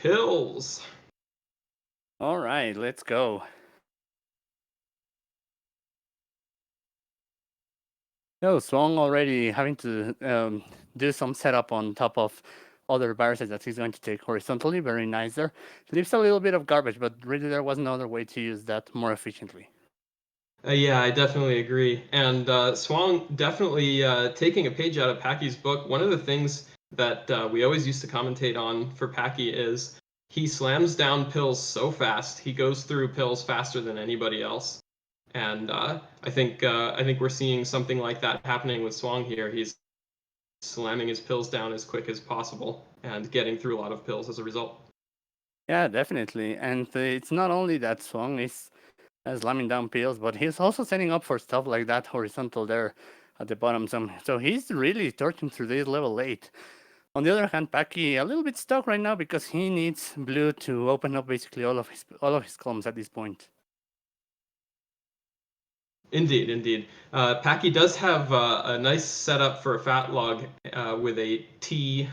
pills. All right, let's go. Oh, Song already having to do some setup on top of other viruses that he's going to take horizontally. Very nice there. Leaves a little bit of garbage, but really there was another way to use that more efficiently. Yeah, I definitely agree. And Swan definitely taking a page out of Packie's book. One of the things that we always used to commentate on for Packie is he slams down pills so fast. He goes through pills faster than anybody else. And I think we're seeing something like that happening with Swang here. He's slamming his pills down as quick as possible and getting through a lot of pills as a result. Yeah, definitely. And it's not only that Song is slamming down pills, but he's also setting up for stuff like that horizontal there at the bottom. So he's really torching through this level 8. On the other hand, Paki a little bit stuck right now because he needs blue to open up basically all of his columns at this point. Indeed, indeed. Packie does have a nice setup for a fat log with a T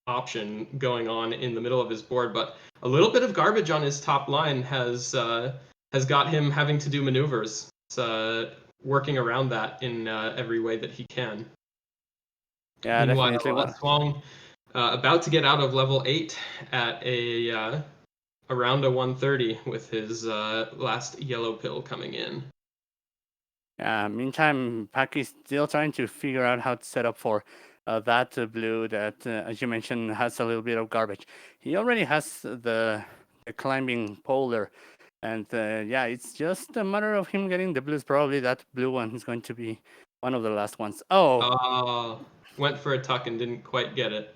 option going on in the middle of his board, but a little bit of garbage on his top line has got him having to do maneuvers. It's working around that in every way that he can. Yeah, definitely. Meanwhile, Well, Swang about to get out of level 8 at a around a 130 with his last yellow pill coming in. yeah. Meantime, Paki is still trying to figure out how to set up for that blue that, as you mentioned, has a little bit of garbage. He already has the climbing pole there, and yeah, it's just a matter of him getting the blues. Probably that blue one is going to be one of the last ones. Oh, Went for a tuck and didn't quite get it.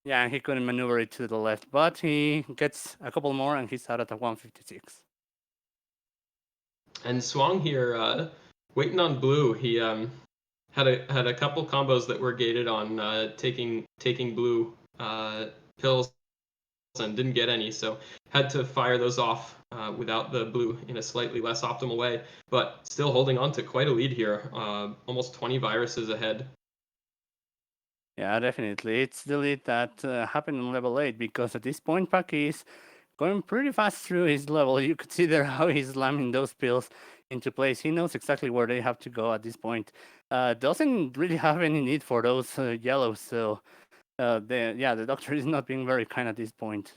yeah, he couldn't maneuver it to the left, but he gets a couple more and he's out at the 156. And Swang here, waiting on blue. He had a couple combos that were gated on taking blue pills and didn't get any, so had to fire those off without the blue in a slightly less optimal way. But still holding on to quite a lead here, almost 20 viruses ahead. Yeah, definitely. It's the lead that happened on level 8 because at this point, Paki is going pretty fast through his level. You could see there how he's slamming those pills into place. He knows exactly where they have to go at this point. Doesn't really have any need for those yellows, so the doctor is not being very kind at this point.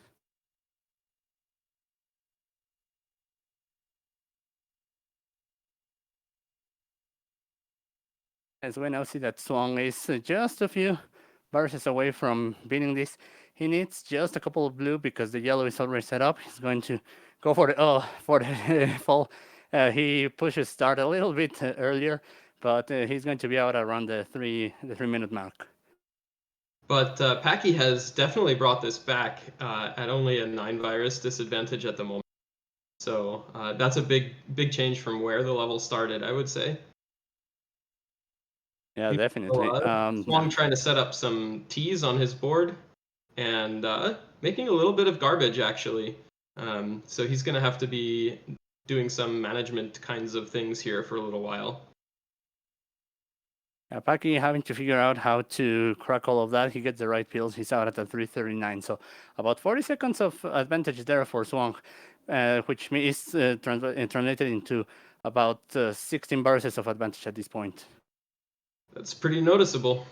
As we now see that Swan is just a few verses away from beating this. He needs just a couple of blue because the yellow is already set up. He's going to go for the fall. He pushes start a little bit earlier, but he's going to be out around the 3 minute mark. But Packie has definitely brought this back at only a 9 virus disadvantage at the moment. So that's a big change from where the level started, I would say. Yeah, definitely. Swung trying to set up some T's on his board and making a little bit of garbage, actually. So he's going to have to be doing some management kinds of things here for a little while. Paki having to figure out how to crack all of that. He gets the right pills. He's out at the 339. So about 40 seconds of advantage there for Swang, which is translated into about 16 bursts of advantage at this point. That's pretty noticeable.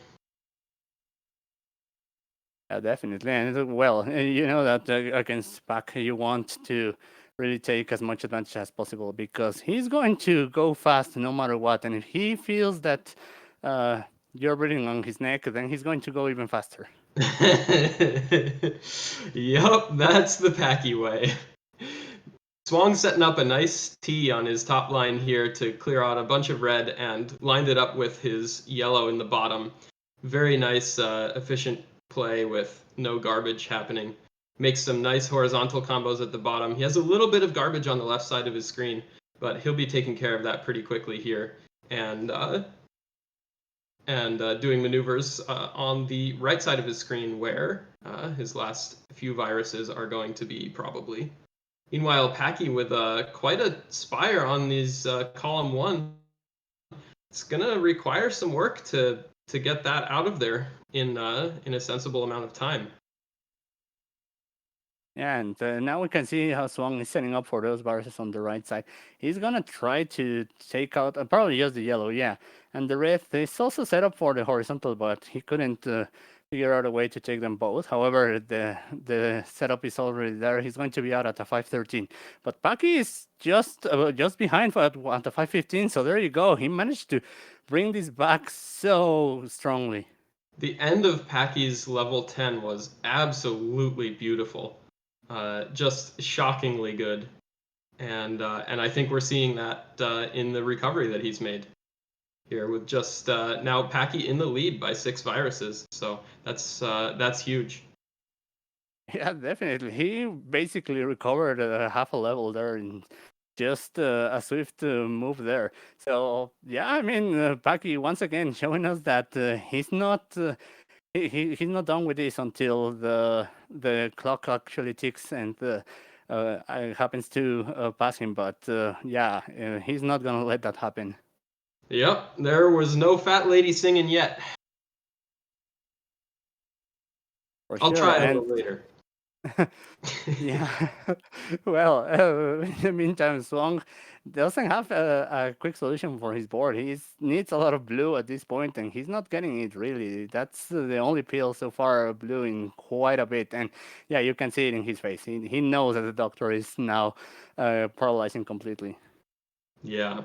Yeah, definitely. And well, you know that against Pac, you want to really take as much advantage as possible because he's going to go fast no matter what. And if he feels that you're breathing on his neck, then he's going to go even faster. Yup, that's the Packy way. Swang setting up a nice T on his top line here to clear out a bunch of red and lined it up with his yellow in the bottom. Very nice, efficient play with no garbage happening. Makes some nice horizontal combos at the bottom. He has a little bit of garbage on the left side of his screen, but he'll be taking care of that pretty quickly here. And doing maneuvers on the right side of his screen where his last few viruses are going to be probably. Meanwhile, Packie with quite a spire on these column 1. It's going to require some work to get that out of there in a sensible amount of time. Yeah, and now we can see how Swang is setting up for those viruses on the right side. He's gonna try to take out probably just the yellow, yeah. And the red is also set up for the horizontal, but he couldn't figure out a way to take them both. However, the setup is already there. He's going to be out at the 513. But Packie is just behind at the 515. So there you go. He managed to bring this back so strongly. The end of Packie's level 10 was absolutely beautiful, just shockingly good, and I think we're seeing that in the recovery that he's made here with just now Packie in the lead by 6 viruses. So that's huge. Yeah, definitely. He basically recovered half a level there in just a swift move there. So yeah, I mean, Paki once again showing us that he's not done with this until the clock actually ticks and happens to pass him. But yeah, he's not gonna let that happen. Yep, there was no fat lady singing yet. For I'll sure. try it a And little later. yeah, well, in the meantime, Swang doesn't have a quick solution for his board. He needs a lot of blue at this point, and he's not getting it really. That's the only pill so far, blue in quite a bit. And yeah, you can see it in his face. He knows that the doctor is now paralyzing completely. Yeah.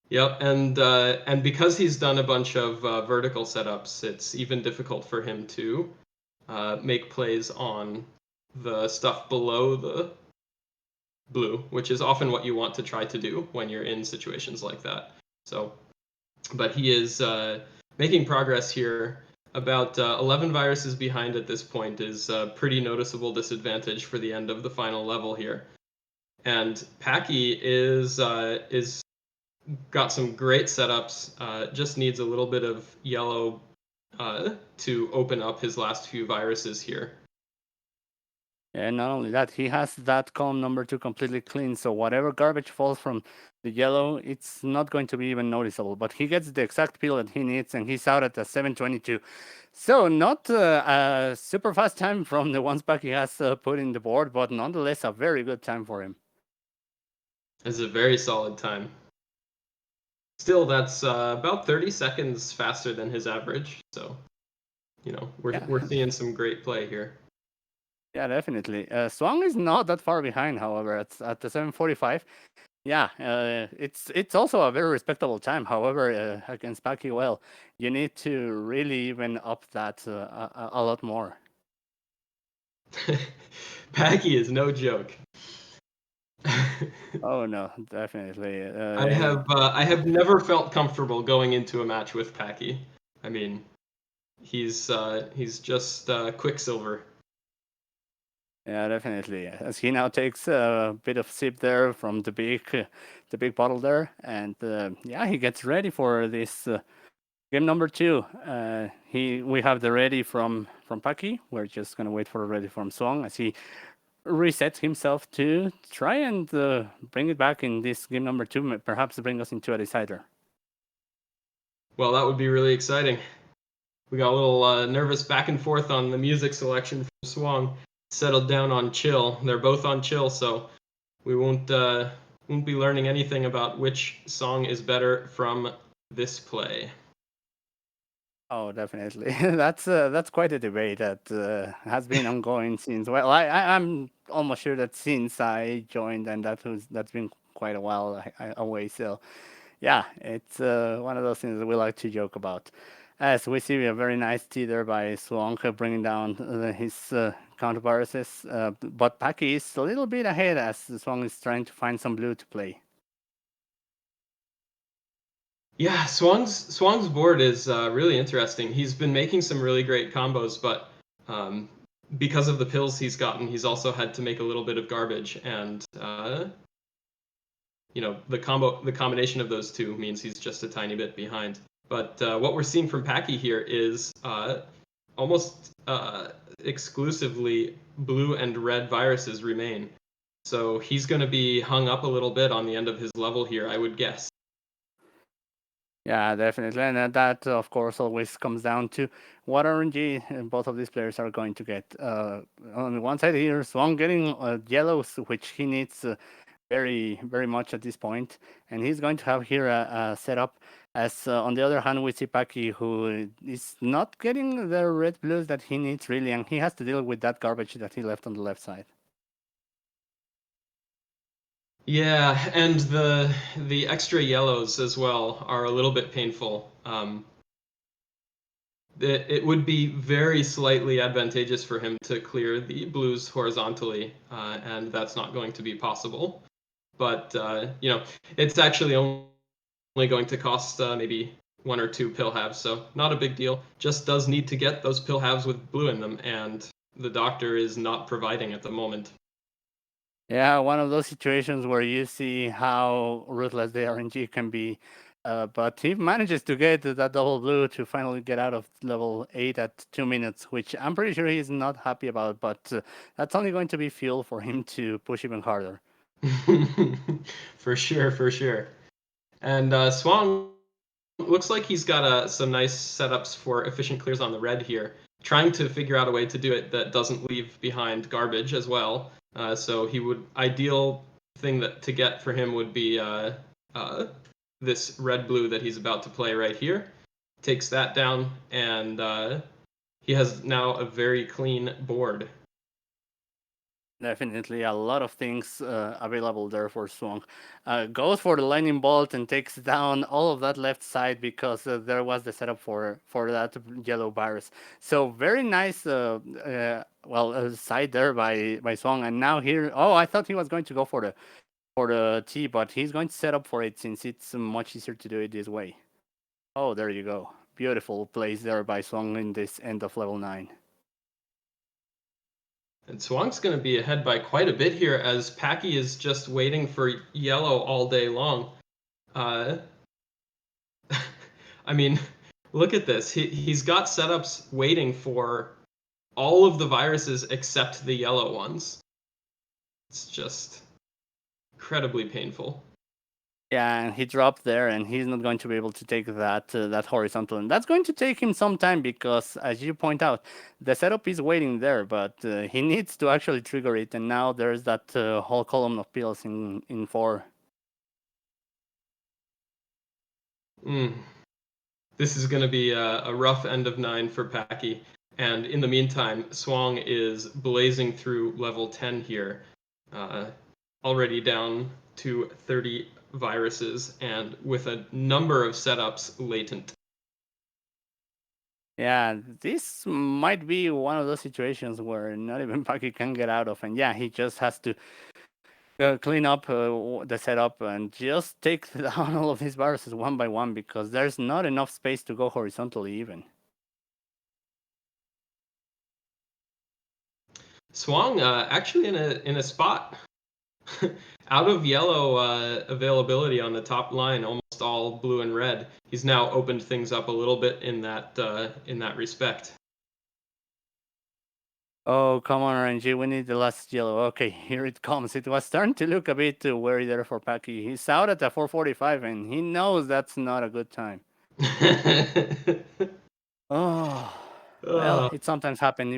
Yep, and because he's done a bunch of vertical setups, it's even difficult for him to make plays on the stuff below the blue, which is often what you want to try to do when you're in situations like that. So, but he is making progress here. About 11 viruses behind at this point is a pretty noticeable disadvantage for the end of the final level here. And Packie is got some great setups. Just needs a little bit of yellow to open up his last few viruses here. And not only that, he has that column number 2 completely clean. So whatever garbage falls from the yellow, it's not going to be even noticeable. But he gets the exact peel that he needs, and he's out at a 722. So not a super fast time from the ones back he has put in the board, but nonetheless a very good time for him. It's a very solid time. Still, that's about 30 seconds faster than his average. So, we're seeing some great play here. Yeah, definitely. Swang is not that far behind, however, at the 745. Yeah, it's also a very respectable time. However, against Packie, well, you need to really even up that a lot more. Packie is no joke. Oh no, definitely. I have never felt comfortable going into a match with Packie. I mean, he's just Quicksilver. Yeah, definitely. As he now takes a bit of sip there from the big bottle there, and yeah, he gets ready for this game number 2. We have the ready from Paki. We're just gonna wait for the ready from Song as he resets himself to try and bring it back in this game number 2, perhaps bring us into a decider. Well, that would be really exciting. We got a little nervous back and forth on the music selection from Swang. Settled down on chill. They're both on chill, so we won't be learning anything about which song is better from this play. Oh, definitely. That's quite a debate that has been ongoing since. Well, I'm almost sure that since I joined, and that's been quite a while away. So, yeah, it's one of those things that we like to joke about. As we see a very nice tee there by Swang bringing down his counterviruses, but Paki is a little bit ahead as Swang is trying to find some blue to play. Yeah, Swang's board is really interesting. He's been making some really great combos, but because of the pills he's gotten, he's also had to make a little bit of garbage, and the combination of those two means he's just a tiny bit behind. But what we're seeing from Packie here is almost exclusively blue and red viruses remain. So he's going to be hung up a little bit on the end of his level here, I would guess. Yeah, definitely. And that, of course, always comes down to what RNG both of these players are going to get. On one side here, Swan getting yellows, which he needs very, very much at this point. And he's going to have here a setup. As on the other hand, we see Packie, who is not getting the red blues that he needs, really. And he has to deal with that garbage that he left on the left side. Yeah, and the extra yellows as well are a little bit painful. It would be very slightly advantageous for him to clear the blues horizontally, and that's not going to be possible. But it's actually only going to cost maybe 1 or 2 pill halves, so not a big deal. Just does need to get those pill halves with blue in them, and the doctor is not providing at the moment. Yeah, one of those situations where you see how ruthless the RNG can be. But he manages to get that double blue to finally get out of level 8 at 2 minutes, which I'm pretty sure he's not happy about, but that's only going to be fuel for him to push even harder. For sure, for sure. And Swang looks like he's got some nice setups for efficient clears on the red here, trying to figure out a way to do it that doesn't leave behind garbage as well. So he would ideal thing that to get for him would be this red blue that he's about to play right here. Takes that down, and he has now a very clean board. Definitely a lot of things available there for Swung. Goes for the lightning bolt and takes down all of that left side because there was the setup for that yellow virus. So very nice, side there by Swung. And now here, oh, I thought he was going to go for the T, but he's going to set up for it since it's much easier to do it this way. Oh, there you go. Beautiful place there by Swung in this end of level 9. And Swang's going to be ahead by quite a bit here as Packie is just waiting for yellow all day long. Uh, I mean, look at this. He's got setups waiting for all of the viruses except the yellow ones. It's just incredibly painful. Yeah, and he dropped there, and he's not going to be able to take that horizontal, and that's going to take him some time because, as you point out, the setup is waiting there, but he needs to actually trigger it, and now there's that whole column of pills in 4. This is going to be a rough end of 9 for Packie. And in the meantime, Swang is blazing through level 10 here, already down to 30 viruses and with a number of setups latent. Yeah, this might be one of those situations where not even Paki can get out of, and yeah, he just has to clean up the setup and just take down all of these viruses one by one because there's not enough space to go horizontally even. Swang actually in a spot out of yellow availability on the top line, almost all blue and red. He's now opened things up a little bit in that respect. Oh, come on, RNG. We need the last yellow. Okay, here it comes. It was starting to look a bit wary there for Packie. He's out at the 445, and he knows that's not a good time. Oh, well, it sometimes happens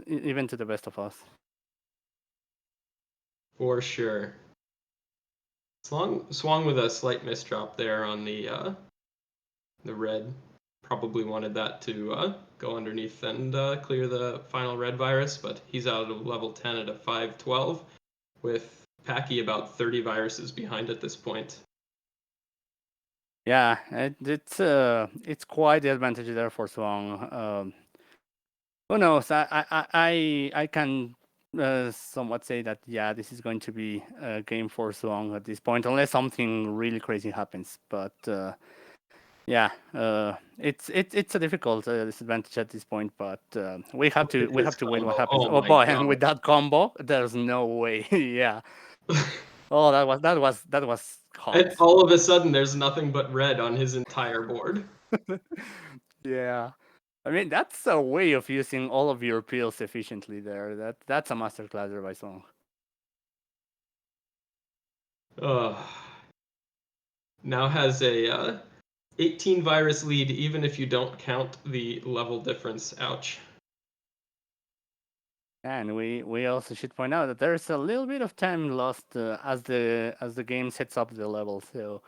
even to the best of us. For sure. Swung with a slight misdrop there on the red. Probably wanted that to go underneath and clear the final red virus, but he's out of level 10 at a 512 with Packie about 30 viruses behind at this point. Yeah, it's quite the advantage there for Swang. Who knows? I can somewhat say that yeah, this is going to be a game for Swang at this point, unless something really crazy happens. But yeah, it's a difficult disadvantage at this point. But we have to wait what happens. Oh Oh my boy, god. and with that combo, there's no way. Yeah. Oh, that was hot. And all of a sudden, there's nothing but red on his entire board. Yeah. I mean, that's a way of using all of your pills efficiently there. That's a masterclass there by Song. Now has 18 virus lead, even if you don't count the level difference. Ouch. And we also should point out that there's a little bit of time lost as the game sets up the level. So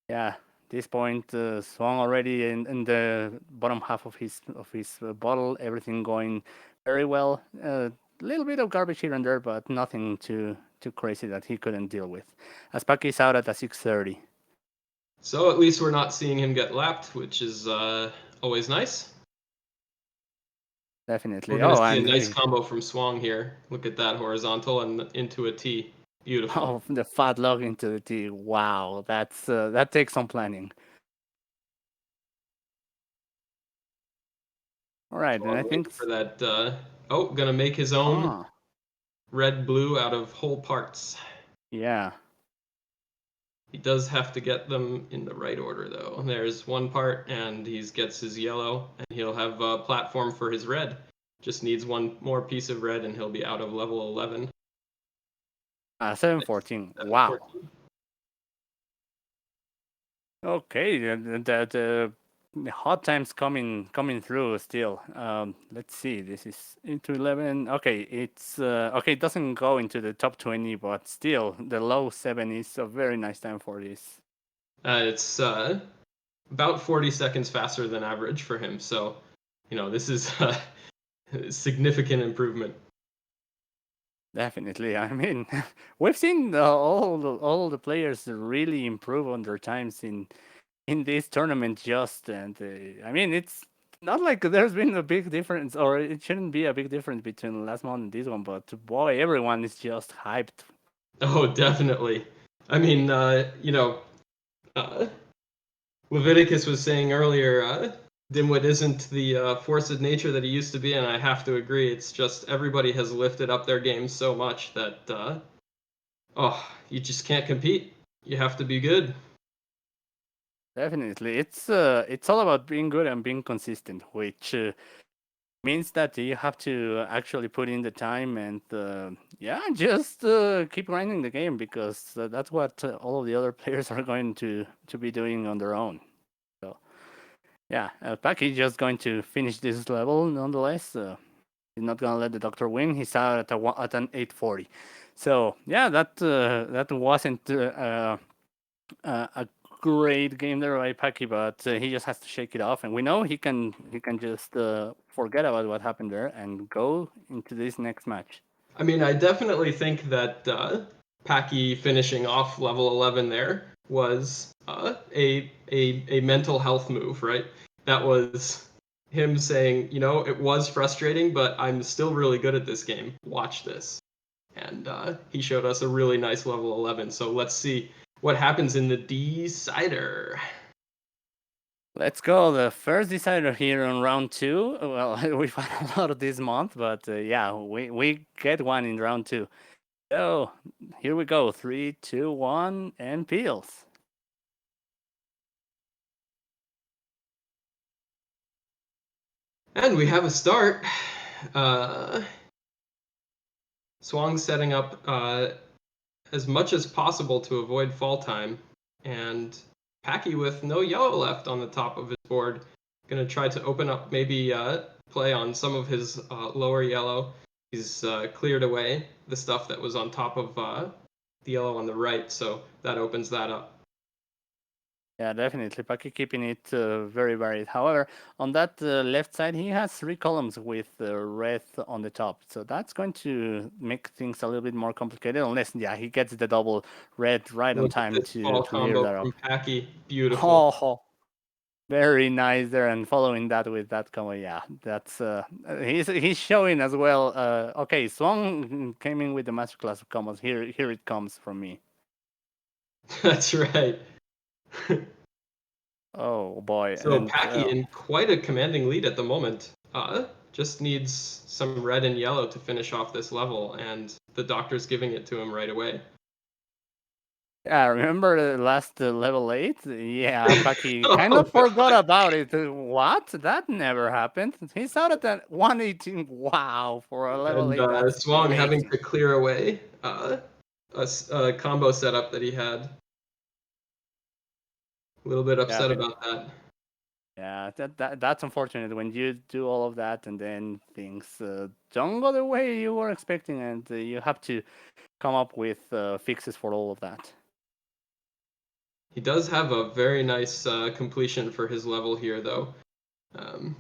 yeah, this point, Swan already in the bottom half of his bottle, everything going very well. A little bit of garbage here and there, but nothing too crazy that he couldn't deal with. As Packy's out at a 6:30. So at least we're not seeing him get lapped, which is always nice. We're Definitely. going Oh, to see a and nice combo from Swang here. Look at that horizontal and into a T. Beautiful. oh, the fat log into the T. Wow, that takes some planning. All right, and I Swang think waiting for that. Gonna make his own red blue out of whole parts. yeah. He does have to get them in the right order, though. There's one part, and he gets his yellow, and he'll have a platform for his red. Just needs one more piece of red, and he'll be out of level 11. 714. Wow. 714. Okay, the hot times coming through still. Let's see. This is into 11. Okay, it's okay. It doesn't go into the top 20, but still, the low 7 is a very nice time for this. It's about 40 seconds faster than average for him. So, this is a significant improvement. Definitely. I mean, we've seen all the players really improve on their times in this tournament. And I mean, it's not like there's been a big difference, or it shouldn't be a big difference between last one and this one. But boy, everyone is just hyped. Oh, definitely. I mean, Leviticus was saying earlier, Dimwit isn't the force of nature that he used to be, and I have to agree. It's just everybody has lifted up their game so much that, you just can't compete. You have to be good. Definitely, it's all about being good and being consistent, which means that you have to actually put in the time and just keep grinding the game, because that's what all of the other players are going to be doing on their own. So yeah, Paki just going to finish this level nonetheless. He's not gonna let the doctor win. He's out at an 840. So yeah, that wasn't a great game there by Paki, but he just has to shake it off, and we know he can just forget about what happened there and go into this next match. I mean, I definitely think that Paki finishing off level 11 there was a mental health move, right? That was him saying, it was frustrating, but I'm still really good at this game. Watch this. And he showed us a really nice level 11. So let's see what happens in the decider. Let's go. The first decider here on round 2. Well, we've had a lot of this month, but yeah, we get one in round 2. So here we go. 3, 2, 1, and peels. And we have a start. Swang setting up as much as possible to avoid fall time, and Packie with no yellow left on the top of his board, gonna try to open up, maybe play on some of his lower yellow. He's cleared away the stuff that was on top of the yellow on the right, so that opens that up. Yeah, definitely. Paki keeping it very varied. However, on that left side, he has 3 columns with red on the top. So that's going to make things a little bit more complicated, unless, yeah, he gets the double red right on Look at time this to fall clear combo that up. from Packie. Beautiful. Oh, very nice there. And following that with that combo, yeah, that's he's showing as well. Okay, Swan came in with the masterclass of combos. Here it comes from me. That's right. Oh boy. So And Packie in quite a commanding lead at the moment. Just needs some red and yellow to finish off this level, and the doctor's giving it to him right away. yeah, remember the last level 8? Yeah, Paki kind Oh, of forgot about it. What? That never happened. He's out at that 118. Wow, for a level and 8, that's Swang having amazing. to clear away a combo setup that he had. A little bit Yeah, upset about that. yeah, that's unfortunate when you do all of that and then things don't go the way you were expecting, and you have to come up with fixes for all of that. He does have a very nice completion for his level here, though. Um,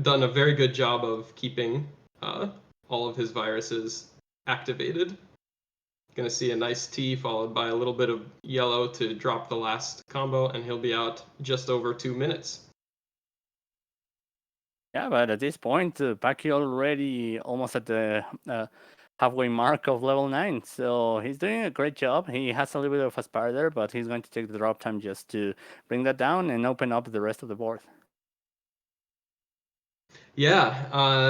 done a very good job of keeping all of his viruses activated. Going to see a nice T followed by a little bit of yellow to drop the last combo, and he'll be out just over 2 minutes. Yeah, but at this point, Paki already almost at the halfway mark of level 9, so he's doing a great job. He has a little bit of a spare there, but he's going to take the drop time just to bring that down and open up the rest of the board. Yeah,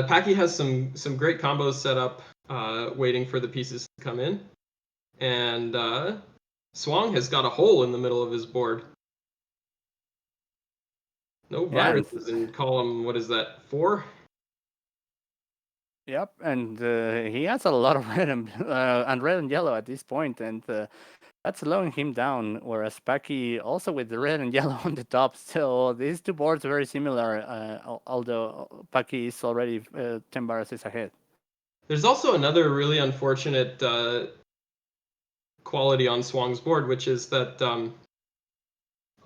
Packie has some great combos set up, waiting for the pieces to come in, and Swang has got a hole in the middle of his board. No Yeah, and viruses in column. What is that? 4? yep, and he has a lot of red and yellow at this point, and that's slowing him down. Whereas Paki also with the red and yellow on the top. So these two boards are very similar, although Paki is already 10 viruses ahead. There's also another really unfortunate quality on Swang's board, which is that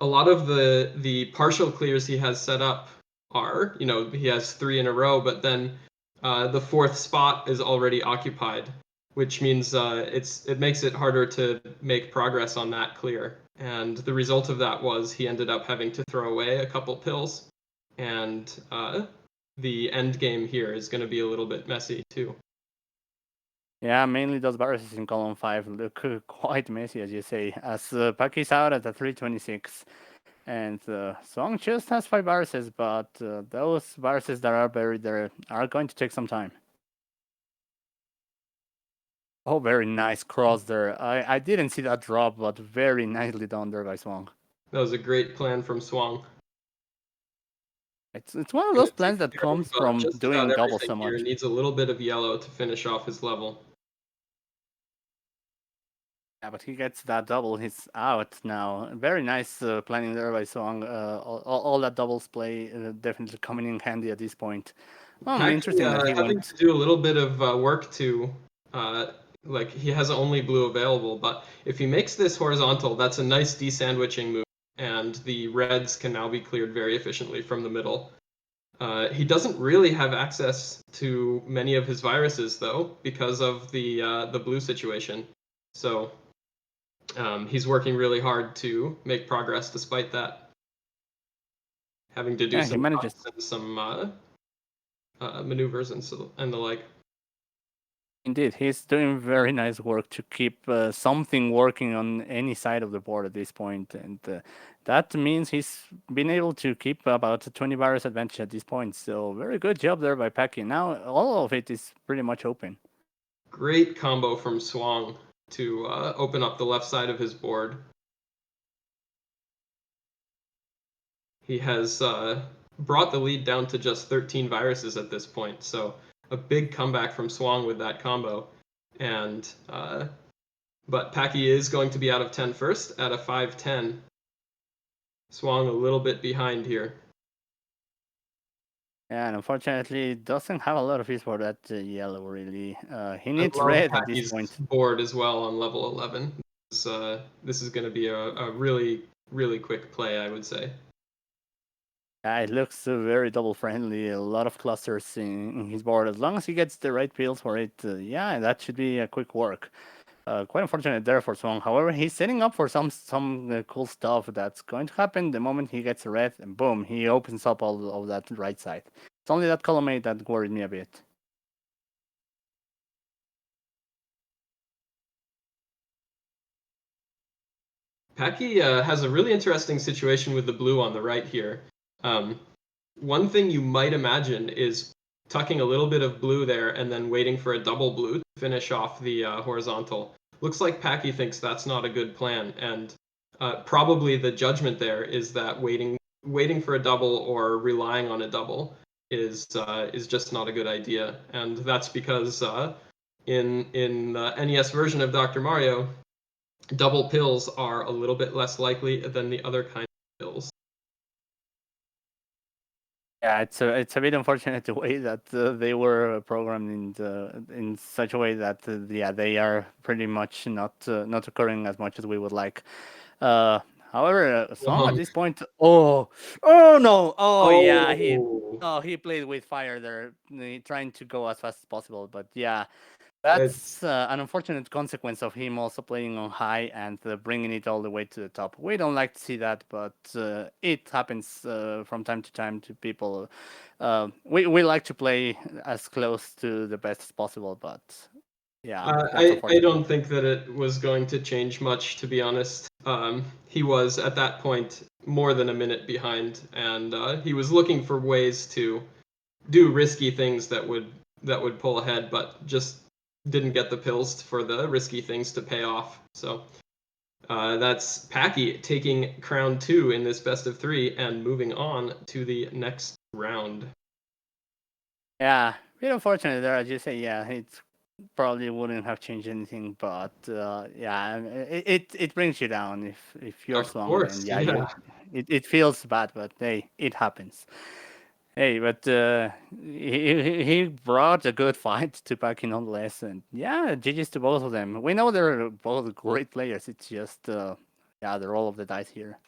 a lot of the partial clears he has set up are, he has 3 in a row, but then the 4th spot is already occupied, which means it makes it harder to make progress on that clear. And the result of that was he ended up having to throw away a couple pills, and the end game here is going to be a little bit messy too. Yeah, mainly those viruses in column 5 look quite messy, as you say, as Paki's out at the 326. And Song just has 5 viruses, but those viruses that are buried there are going to take some time. Oh, very nice cross there. I didn't see that drop, but very nicely done there by Swang. That was a great plan from Swang. It's one of Gonna those take plans that care of comes from just about doing doubles everything so here. much. Needs a little bit of yellow to finish off his level. Yeah, but he gets that double. He's out now. Very nice planning there by Song. All that doubles play definitely coming in handy at this point. Packie Interesting that he having went. to do a little bit of work to, like he has only blue available, but if he makes this horizontal, that's a nice desandwiching move, and the reds can now be cleared very efficiently from the middle. He doesn't really have access to many of his viruses though, because of the blue situation. So he's working really hard to make progress despite that, having to do Yeah, he some manages. cuts and some maneuvers and the like. Indeed, he's doing very nice work to keep something working on any side of the board at this point, and that means he's been able to keep about a 20 virus advantage at this point. So very good job there by Packie. Now all of it is pretty much open. Great combo from Swang to open up the left side of his board. He has brought the lead down to just 13 viruses at this point, so a big comeback from Swang with that combo. And but Packie is going to be out of 10 first at a 5-10. Swang a little bit behind here. Yeah, and unfortunately, doesn't have a lot of use for that yellow really. He I needs love red at this Packie's point. board as well on level 11. This is going to be a really, really quick play, I would say. Yeah, it looks very double friendly. A lot of clusters in his board. As long as he gets the right pills for it, yeah, that should be a quick work. Quite unfortunate there for Song. However, he's setting up for some cool stuff that's going to happen the moment he gets a red, and boom, he opens up all of that right side. It's only that column 8 that worried me a bit. Packie has a really interesting situation with the blue on the right here. One thing you might imagine is tucking a little bit of blue there and then waiting for a double blue to finish off the horizontal. Looks like Packie thinks that's not a good plan, and probably the judgment there is that waiting for a double or relying on a double is just not a good idea, and that's because in the NES version of Dr. Mario, double pills are a little bit less likely than the other kind of pills. Yeah, it's a bit unfortunate the way that they were programmed in such a way that yeah, they are pretty much not occurring as much as we would like. Uh, However, Song at Um, this point, oh no, oh yeah, oh, he played with fire there, trying to go as fast as possible. But yeah, it's that's an unfortunate consequence of him also playing on high and bringing it all the way to the top. We don't like to see that, but it happens from time to time to people. We like to play as close to the best as possible, but yeah, that's I unfortunate. don't think that it was going to change much, to be honest. He was at that point more than a minute behind, and he was looking for ways to do risky things that would pull ahead, but just didn't get the pills for the risky things to pay off. So that's Packie taking crown 2 in this best of 3 and moving on to the next round. Yeah, bit unfortunate there. As you say, yeah, it probably wouldn't have changed anything, but yeah, it brings you down if you're Of Swung, course, and yeah, yeah. it feels bad, but hey, it happens. Hey, but he brought a good fight to Paki nonetheless, and yeah, GG's to both of them. We know they're both great players. It's just yeah, the roll of the dice here.